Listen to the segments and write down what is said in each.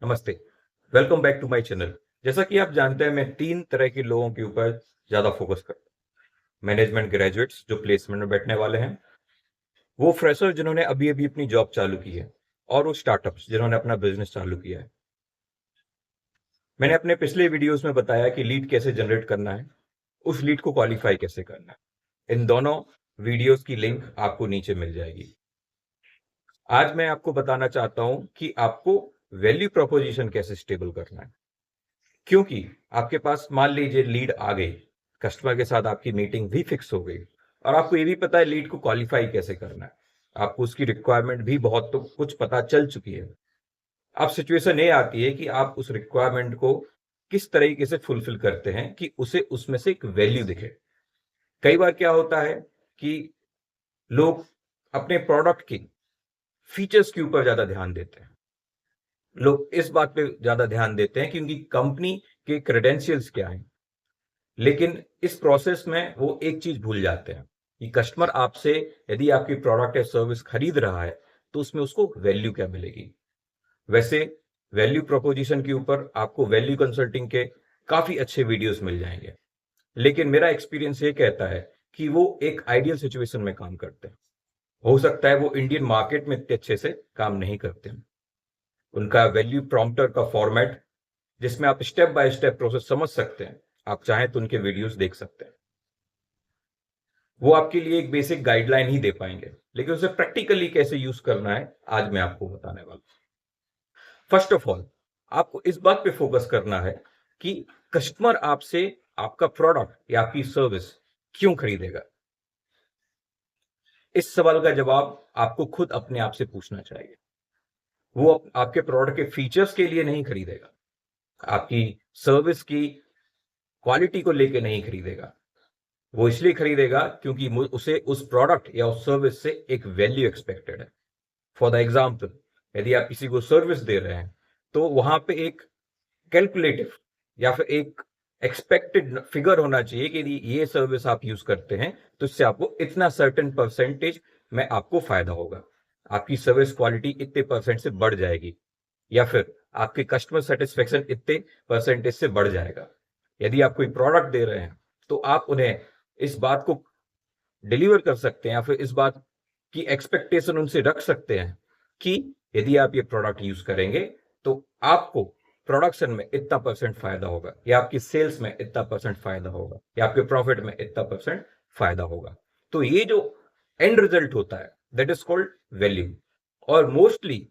नमस्ते। Welcome back to my channel. जैसा कि आप जानते हैं, मैं 3 तरह के लोगों के ऊपर ज़्यादा फोकस करता हूँ। मैनेजमेंट ग्रेजुएट्स जो प्लेसमेंट में बैठने वाले हैं, वो फ्रेशर जिन्होंने अभी-अभी अपनी जॉब चालू की है और वो स्टार्टअप्स जिन्होंने अपना बिज़नेस चालू किया है। मैंने अपने पिछले वीडियोज़ में बताया कि लीड कैसे जनरेट करना है, उस लीड को क्वालीफाई कैसे करना है। इन दोनों वीडियोज़ की लिंक आपको नीचे मिल जाएगी। आज मैं आपको बताना चाहता हूँ कि आपको वैल्यू प्रोपोज़िशन कैसे स्टेबल करना है। क्योंकि आपके पास मान लीजिए लीड आ गई, कस्टमर के साथ आपकी मीटिंग भी फिक्स हो गई और आपको ये भी पता है लीड को क्वालिफाई कैसे करना है। आपको उसकी रिक्वायरमेंट भी बहुत तो कुछ पता चल चुकी है। अब सिचुएशन ये आती है कि आप उस रिक्वायरमेंट को किस तरीके से फुलफिल करते हैं कि उसे उसमें से एक वैल्यू दिखे। कई बार क्या होता है कि लोग अपने प्रोडक्ट की फीचर्स के ऊपर ज्यादा ध्यान देते हैं। लोग इस बात पे ज्यादा ध्यान देते हैं कि उनकी कंपनी के क्रेडेंशियल्स क्या हैं। लेकिन इस प्रोसेस में वो एक चीज भूल जाते हैं कि कस्टमर आपसे यदि आपकी प्रोडक्ट या सर्विस खरीद रहा है तो उसमें उसको वैल्यू क्या मिलेगी। वैसे वैल्यू प्रोपोजिशन के ऊपर आपको वैल्यू कंसल्टिंग के काफी अच्छे वीडियोस मिल जाएंगे, लेकिन मेरा एक्सपीरियंस ये कहता है कि वो एक आइडियल सिचुएशन में काम करते हैं। हो सकता है वो इंडियन मार्केट में इतने अच्छे से काम नहीं करते हैं। उनका वैल्यू प्रॉम्प्टर का फॉर्मेट, जिसमें आप स्टेप बाय स्टेप प्रोसेस समझ सकते हैं, आप चाहें तो उनके वीडियोस देख सकते हैं। वो आपके लिए एक बेसिक गाइडलाइन ही दे पाएंगे, लेकिन उसे प्रैक्टिकली कैसे यूज करना है आज मैं आपको बताने वाला हूं। फर्स्ट ऑफ ऑल, आपको इस बात पे फोकस करना है कि कस्टमर आपसे आपका प्रोडक्ट या आपकी सर्विस क्यों खरीदेगा। इस सवाल का जवाब आपको खुद अपने आप से पूछना चाहिए। वो आपके प्रोडक्ट के फीचर्स के लिए नहीं खरीदेगा, आपकी सर्विस की क्वालिटी को लेके नहीं खरीदेगा। वो इसलिए खरीदेगा क्योंकि उसे उस प्रोडक्ट या उस सर्विस से एक वैल्यू एक्सपेक्टेड है। फॉर द एग्जाम्पल, यदि आप किसी को सर्विस दे रहे हैं तो वहां पे एक कैलकुलेटिव या फिर एक एक्सपेक्टेड फिगर होना चाहिए कि यदि ये सर्विस आप यूज करते हैं तो इससे आपको इतना सर्टेन परसेंटेज में आपको फायदा होगा, आपकी सर्विस क्वालिटी इतने परसेंट से बढ़ जाएगी, या फिर आपके कस्टमर सेटिस्फेक्शन इतने परसेंटेज से बढ़ जाएगा। यदि आप कोई प्रोडक्ट दे रहे हैं तो आप उन्हें इस बात को डिलीवर कर सकते हैं या फिर इस बात की एक्सपेक्टेशन उनसे रख सकते हैं कि यदि आप ये प्रोडक्ट यूज करेंगे तो आपको प्रोडक्शन में इतना परसेंट फायदा होगा, या आपकी सेल्स में इतना परसेंट फायदा होगा, या आपके प्रॉफिट में इतना परसेंट फायदा होगा। तो ये जो एंड रिजल्ट होता है दैट इज कॉल्ड वैल्यू। और मोस्टली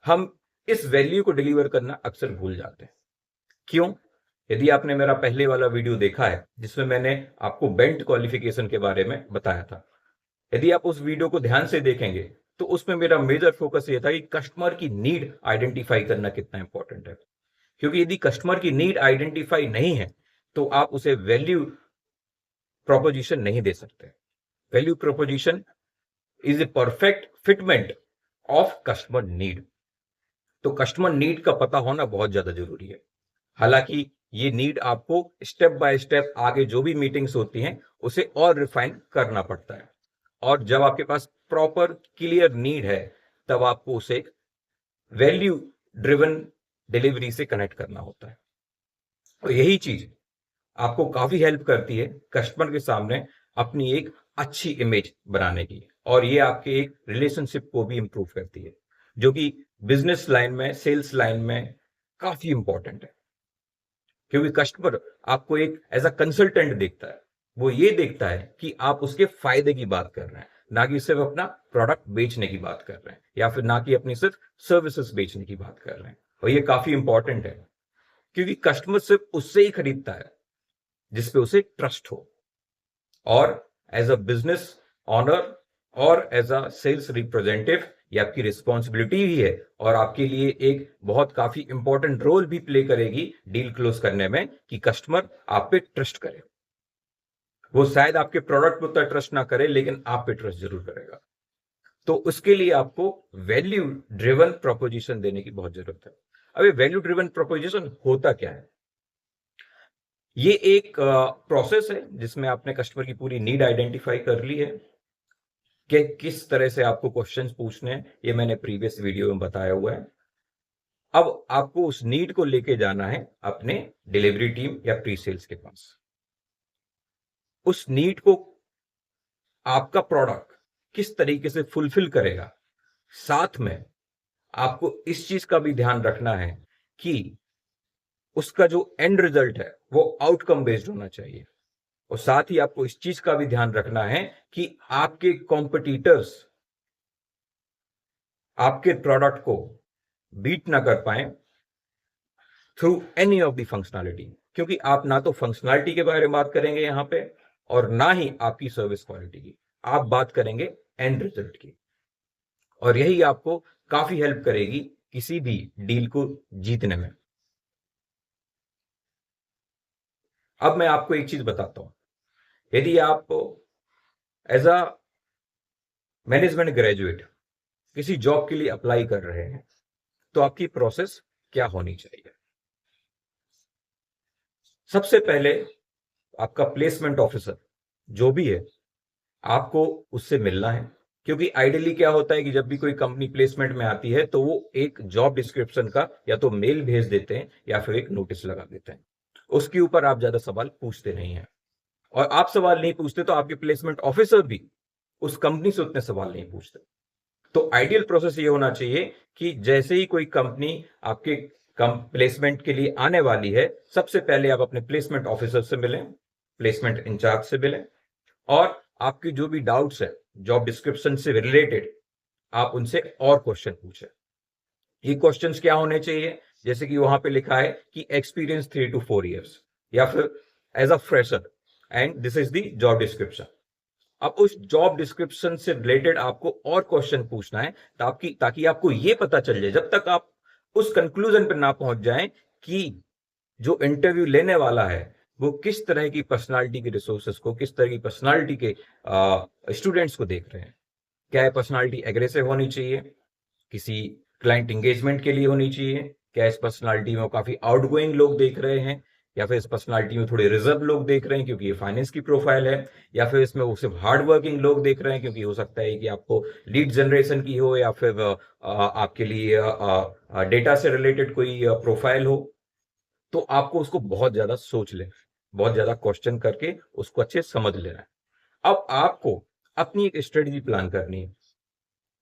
हम इस वैल्यू को डिलीवर करना अक्सर भूल जाते हैं। क्यों? यदि आपने मेरा पहले वाला वीडियो देखा है जिसमें मैंने आपको बेंट क्वालिफिकेशन के बारे में बताया था, यदि आप उस वीडियो को ध्यान से देखेंगे तो उसमें मेरा मेजर फोकस ये था कि कस्टमर की नीड आइडेंटिफाई करना कितना इंपॉर्टेंट है। क्योंकि यदि कस्टमर की नीड आइडेंटिफाई नहीं है तो आप उसे वैल्यू प्रोपोजिशन नहीं दे सकते। Value proposition is a perfect fitment of customer need. तो कस्टमर नीड का पता होना बहुत ज्यादा जरूरी है। हालांकि ये नीड आपको स्टेप बाय स्टेप आगे जो भी मीटिंग्स होती हैं उसे और रिफाइन करना पड़ता है। और जब आपके पास प्रॉपर क्लियर नीड है तब आपको उसे वैल्यू ड्रिवन डिलीवरी से कनेक्ट करना होता है। तो यही चीज आपको काफी हेल्प करती है कस्टमर के सामने अपनी एक अच्छी इमेज बनाने की, और ये आपके एक रिलेशनशिप को भी इंप्रूव करती है, जो कि बिजनेस लाइन में, सेल्स लाइन में काफी इंपॉर्टेंट है। क्योंकि कस्टमर आपको एक एज अ कंसल्टेंट देखता है। वो ये देखता है कि आप उसके फायदे की बात कर रहे हैं, ना कि सिर्फ अपना प्रोडक्ट बेचने की बात कर रहे हैं, या फिर ना कि अपनी सिर्फ सर्विसेज बेचने की बात कर रहे हैं। और ये काफी इंपॉर्टेंट है क्योंकि कस्टमर सिर्फ उससे ही खरीदता है जिसपे उसे ट्रस्ट हो। और एज अ बिजनेस ऑनर और एज अ सेल्स रिप्रेजेंटेटिव ये आपकी रिस्पॉन्सिबिलिटी भी है, और आपके लिए एक बहुत काफी इंपॉर्टेंट रोल भी प्ले करेगी डील क्लोज करने में कि कस्टमर आप पे ट्रस्ट करे। वो शायद आपके प्रोडक्ट पे उतना ट्रस्ट ना करे लेकिन आप पे ट्रस्ट जरूर करेगा। तो उसके लिए आपको वैल्यू ड्रिवन प्रोपोजिशन देने की बहुत जरूरत है। अब ये वैल्यू ड्रिवन प्रोपोजिशन होता क्या है? ये एक प्रोसेस है जिसमें आपने कस्टमर की पूरी नीड आइडेंटिफाई कर ली है कि किस तरह से आपको क्वेश्चंस पूछने हैं, ये मैंने प्रीवियस वीडियो में बताया हुआ है। अब आपको उस नीड को लेके जाना है अपने डिलीवरी टीम या प्री सेल्स के पास। उस नीड को आपका प्रोडक्ट किस तरीके से फुलफिल करेगा, साथ में आपको इस चीज का भी ध्यान रखना है कि उसका जो एंड रिजल्ट है वो आउटकम बेस्ड होना चाहिए। और साथ ही आपको इस चीज का भी ध्यान रखना है कि आपके कॉम्पिटिटर्स आपके प्रोडक्ट को बीट ना कर पाए through any of the functionality, क्योंकि आप ना तो फंक्शनैलिटी के बारे में बात करेंगे यहां पे और ना ही आपकी सर्विस क्वालिटी की, आप बात करेंगे एंड रिजल्ट की। और यही आपको काफी हेल्प करेगी किसी भी डील को जीतने में। अब मैं आपको एक चीज बताता हूं, यदि आप एज अ मैनेजमेंट ग्रेजुएट किसी जॉब के लिए अप्लाई कर रहे हैं तो आपकी प्रोसेस क्या होनी चाहिए। सबसे पहले आपका प्लेसमेंट ऑफिसर जो भी है, आपको उससे मिलना है, क्योंकि आइडियली क्या होता है कि जब भी कोई कंपनी प्लेसमेंट में आती है तो वो एक जॉब डिस्क्रिप्शन का या तो मेल भेज देते हैं या फिर एक नोटिस लगा देते हैं। उसके ऊपर आप ज्यादा सवाल पूछते नहीं हैं, और आप सवाल नहीं पूछते तो आपके प्लेसमेंट ऑफिसर भी उस कंपनी से उतने सवाल नहीं पूछते। तो आइडियल प्रोसेस ये होना चाहिए कि जैसे ही कोई कंपनी आपके प्लेसमेंट के लिए आने वाली है, सबसे पहले आप अपने प्लेसमेंट ऑफिसर से मिलें, प्लेसमेंट इंचार्ज से मिलें, और आपकी जो भी डाउट्स है जॉब डिस्क्रिप्शन से रिलेटेड, आप उनसे और क्वेश्चन पूछें। ये क्वेश्चंस क्या होने चाहिए, जैसे कि वहां पे लिखा है कि एक्सपीरियंस 3 to 4 years, या फिर as a fresher and this is the job description. अब उस जॉब डिस्क्रिप्शन से रिलेटेड आपको और क्वेश्चन पूछना है ताकि आपको यह पता चल जाए, जब तक आप उस कंक्लूजन पर ना पहुंच जाएं कि जो इंटरव्यू लेने वाला है वो किस तरह की पर्सनालिटी के रिसोर्सेस को, किस तरह की पर्सनालिटी के स्टूडेंट्स को देख रहे हैं। क्या है पर्सनालिटी एग्रेसिव होनी चाहिए, किसी क्लाइंट एंगेजमेंट के लिए होनी चाहिए, क्या इस पर्सनालिटी में काफी आउटगोइंग लोग देख रहे हैं, या फिर इस पर्सनालिटी में थोड़े रिजर्व लोग देख रहे हैं क्योंकि ये फाइनेंस की प्रोफाइल है, या फिर इसमें वो सिर्फ हार्ड वर्किंग लोग देख रहे हैं क्योंकि हो सकता है कि आपको लीड जनरेशन की हो या फिर आपके लिए डेटा से रिलेटेड कोई प्रोफाइल हो। तो आपको उसको बहुत ज्यादा सोच लेना, बहुत ज्यादा क्वेश्चन करके उसको अच्छे समझ लेना है। अब आपको अपनी एक स्ट्रेटेजी प्लान करनी है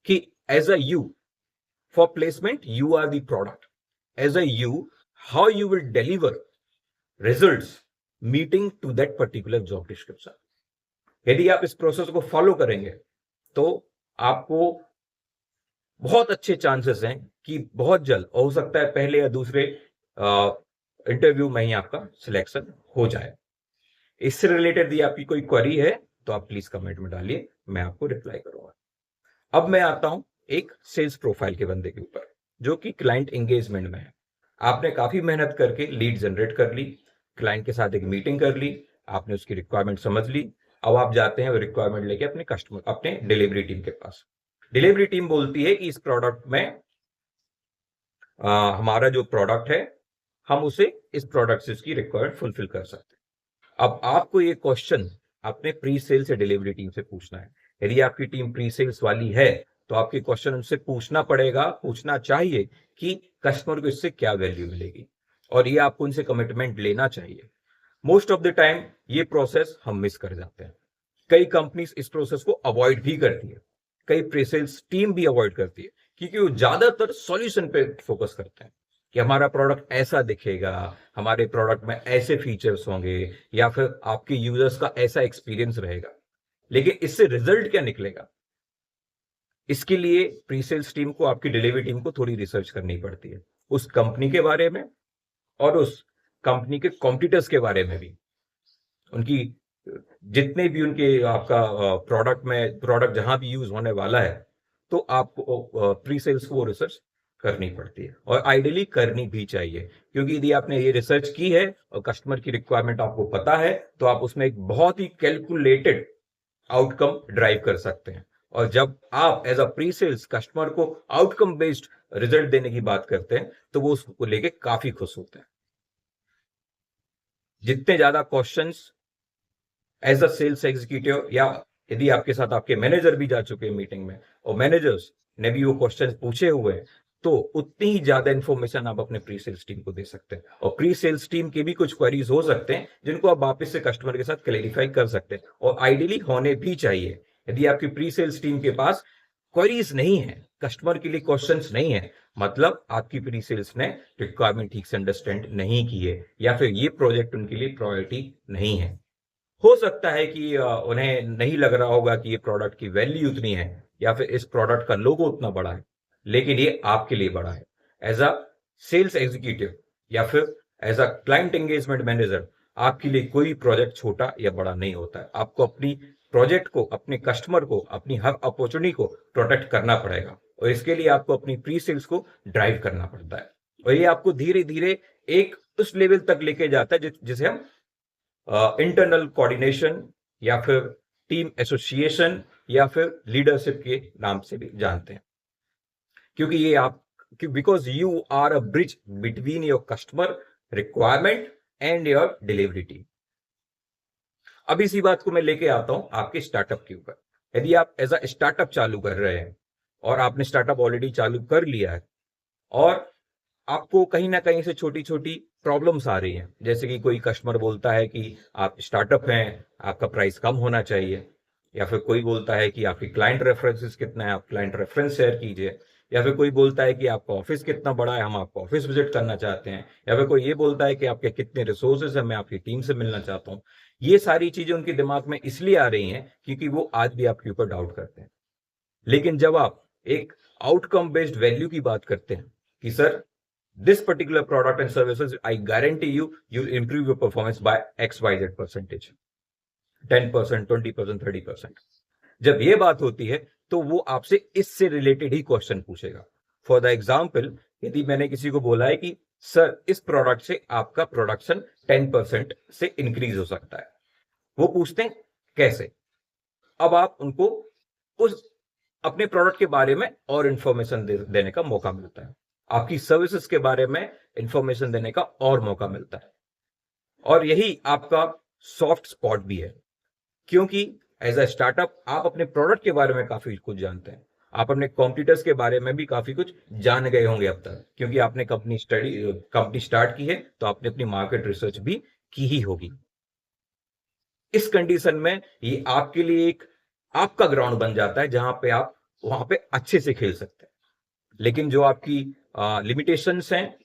कि as a you for placement you are the product, as a you how you will deliver results meeting to that particular job description. यदि आप इस प्रोसेस को फॉलो करेंगे तो आपको बहुत अच्छे चांसेस हैं कि बहुत जल्द, हो सकता है पहले या दूसरे इंटरव्यू में ही आपका सिलेक्शन हो जाए। इससे रिलेटेड यदि आपकी कोई क्वेरी है तो आप प्लीज कमेंट में डालिए, मैं आपको रिप्लाई करूंगा। अब मैं आता हूं एक सेल्स प्रोफाइल के बंदे के ऊपर जो कि क्लाइंट एंगेजमेंट में है। आपने काफी मेहनत करके लीड जनरेट कर ली, क्लाइंट के साथ एक मीटिंग कर ली, आपने उसकी रिक्वायरमेंट समझ ली। अब आप जाते हैं वो रिक्वायरमेंट लेके अपने कस्टमर, अपने डिलीवरी टीम के पास। डिलीवरी टीम बोलती है कि इस प्रोडक्ट में हमारा जो प्रोडक्ट है हम उसे इस प्रोडक्ट से उसकी रिक्वायरमेंट फुलफिल कर सकते हैं। अब आपको ये क्वेश्चन अपने प्री सेल्स या डिलीवरी टीम से पूछना है। यदि आपकी टीम प्री सेल्स वाली है तो आपके क्वेश्चन उनसे पूछना पड़ेगा, पूछना चाहिए कि कस्टमर को इससे क्या वैल्यू मिलेगी, और ये आपको उनसे कमिटमेंट लेना चाहिए। मोस्ट ऑफ द टाइम ये प्रोसेस हम मिस कर जाते हैं। कई कंपनीज इस प्रोसेस को अवॉइड भी करती है, कई प्री सेल्स टीम भी अवॉइड करती है, क्योंकि वो ज्यादातर सॉल्यूशन पे फोकस करते हैं कि हमारा प्रोडक्ट ऐसा दिखेगा, हमारे प्रोडक्ट में ऐसे फीचर्स होंगे, या फिर आपके यूजर्स का ऐसा एक्सपीरियंस रहेगा। लेकिन इससे रिजल्ट क्या निकलेगा, इसके लिए प्री सेल्स टीम को, आपकी डिलीवरी टीम को थोड़ी रिसर्च करनी पड़ती है उस कंपनी के बारे में और उस कंपनी के कॉम्पिटिटर्स के बारे में भी। उनकी जितने भी उनके आपका प्रोडक्ट जहां भी यूज होने वाला है, तो आपको प्री सेल्स को वो रिसर्च करनी पड़ती है, और आइडियली करनी भी चाहिए, क्योंकि यदि आपने ये रिसर्च की है और कस्टमर की रिक्वायरमेंट आपको पता है तो आप उसमें एक बहुत ही कैलकुलेटेड आउटकम ड्राइव कर सकते हैं। और जब आप as a pre sales customer को आउटकम बेस्ड रिजल्ट देने की बात करते हैं तो वो उसको लेके काफी खुश होते हैं। जितने ज्यादा questions as a sales executive, या यदि आपके साथ आपके मैनेजर भी जा चुके हैं मीटिंग में और मैनेजर्स ने भी वो क्वेश्चन पूछे हुए हैं, तो उतनी ही ज्यादा इंफॉर्मेशन आप अपने प्री सेल्स टीम को दे सकते हैं। और प्री सेल्स टीम के भी कुछ क्वेरीज हो सकते हैं जिनको आप वापस से कस्टमर के साथ क्लेरिफाई कर सकते हैं, और आइडियली होने भी चाहिए। यदि आपकी प्री सेल्स टीम के पास क्वेरीज नहीं है, कस्टमर के लिए क्वेश्चंस नहीं है, मतलब आपकी प्री सेल्स ने रिक्वायरमेंट ठीक से अंडरस्टैंड नहीं की है, या फिर ये प्रोजेक्ट उनके लिए प्रायोरिटी नहीं है। हो सकता है कि उन्हें नहीं लग रहा होगा कि ये प्रोडक्ट की वैल्यू उतनी है, या फिर इस प्रोडक्ट का लोगो उतना बड़ा है, लेकिन ये आपके लिए बड़ा है। एज अ सेल्स एग्जीक्यूटिव या फिर as a client engagement manager, आपके लिए कोई प्रोजेक्ट छोटा या बड़ा नहीं होता है। आपको अपनी प्रोजेक्ट को, अपने कस्टमर को, अपनी हर अपॉर्चुनिटी को प्रोटेक्ट करना पड़ेगा, और इसके लिए आपको अपनी प्री सेल्स को ड्राइव करना पड़ता है। और ये आपको धीरे धीरे एक उस लेवल तक लेके जाता है जिसे हम इंटरनल कोऑर्डिनेशन या फिर टीम एसोसिएशन या फिर लीडरशिप के नाम से भी जानते हैं। क्योंकि ये आप, because you are a bridge between your customer requirement and your delivery team. अब इसी बात को मैं लेके आता हूं आपके स्टार्टअप के ऊपर। यदि आप एज अ स्टार्टअप चालू कर रहे हैं, और आपने स्टार्टअप ऑलरेडी चालू कर लिया है, और आपको कहीं ना कहीं से छोटी छोटी प्रॉब्लम्स आ रही हैं, जैसे कि कोई कस्टमर बोलता है कि आप स्टार्टअप हैं, आपका प्राइस कम होना चाहिए, या फिर कोई बोलता है कि आपकी क्लाइंट रेफरेंसेस कितना है, आप क्लाइंट रेफरेंस शेयर कीजिए, या फिर कोई बोलता है कि आपका ऑफिस कितना बड़ा है, हम आपका ऑफिस विजिट करना चाहते हैं, या फिर कोई ये बोलता है कि आपके कितने रिसोर्सेज हैं, मैं आपकी टीम से मिलना चाहता हूं। ये सारी चीजें उनके दिमाग में इसलिए आ रही हैं क्योंकि वो आज भी आपके ऊपर डाउट करते हैं। लेकिन जब आप एक आउटकम बेस्ड वैल्यू की बात करते हैं कि sir, this particular product and services, I guarantee you improve your performance by XYZ percentage, 10%, 20%, 30%। जब ये बात होती है तो वो आपसे इससे रिलेटेड ही क्वेश्चन पूछेगा। फॉर द एग्जाम्पल, यदि मैंने किसी को बोला है कि सर, इस प्रोडक्ट से आपका प्रोडक्शन 10% से इंक्रीज हो सकता है, वो पूछते हैं कैसे। अब आप उनको उस अपने प्रोडक्ट के बारे में और इंफॉर्मेशन देने का मौका मिलता है, आपकी सर्विसेज के बारे में इंफॉर्मेशन देने का और मौका मिलता है। और यही आपका सॉफ्ट स्पॉट भी है, क्योंकि एज अ स्टार्टअप आप अपने प्रोडक्ट के बारे में काफी कुछ जानते हैं, आप अपने कॉम्पिटिटर्स के बारे में भी काफी कुछ जान गए होंगे अब तक, क्योंकि आपने कंपनी स्टार्ट की है तो आपने अपनी मार्केट रिसर्च भी की ही होगी। इस कंडीशन में ये आपके लिए एक आपका ग्राउंड बन जाता है जहां पे आप वहां पे अच्छे से खेल सकते हैं। लेकिन जो आपकी लिमिटेशंस हैं,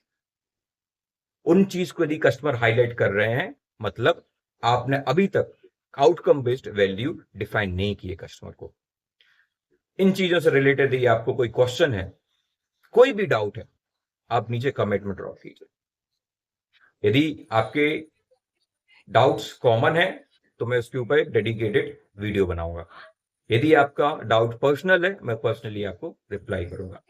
उन चीज को यदि कस्टमर हाईलाइट कर रहे हैं, मतलब आपने अभी तक आउटकम बेस्ड वैल्यू डिफाइन नहीं किए कस्टमर को। इन चीजों से रिलेटेड यदि आपको कोई क्वेश्चन है, कोई भी डाउट है, आप नीचे कमेंट में ड्रॉप कीजिए। यदि आपके डाउट्स कॉमन है तो मैं उसके ऊपर एक डेडिकेटेड वीडियो बनाऊंगा। यदि आपका डाउट पर्सनल है, मैं पर्सनली आपको रिप्लाई करूंगा।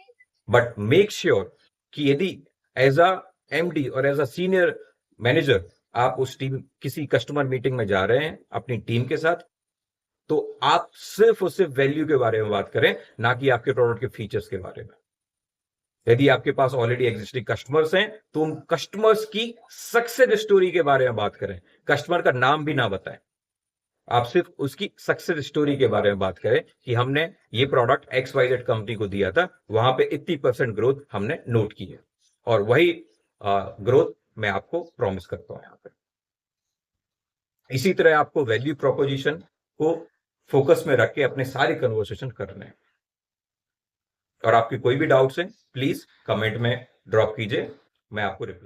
बट मेक श्योर कि यदि एज अ एमडी और एज अ सीनियर मैनेजर आप उस टीम किसी कस्टमर मीटिंग में जा रहे हैं अपनी टीम के साथ, तो आप सिर्फ और सिर्फ वैल्यू के बारे में बात करें, ना कि आपके प्रोडक्ट के फीचर्स के बारे में। यदि आपके पास ऑलरेडी एग्जिस्टिंग कस्टमर्स हैं तो उन कस्टमर्स की सक्सेस स्टोरी के बारे में बात करें, कस्टमर का नाम भी ना बताएं, आप सिर्फ उसकी सक्सेस स्टोरी के बारे में बात करें कि हमने ये प्रोडक्ट XYZ कंपनी को दिया था, वहां पे इतनी % ग्रोथ हमने नोट की है, और वही ग्रोथ मैं आपको प्रॉमिस करता हूं यहां पे। इसी तरह आपको वैल्यू प्रोपोजिशन को फोकस में रख के अपने सारे कन्वर्सेशन करने हैं। और आपकी कोई भी डाउट्स है, प्लीज कमेंट में ड्रॉप कीजिए, मैं आपको रिप्लाई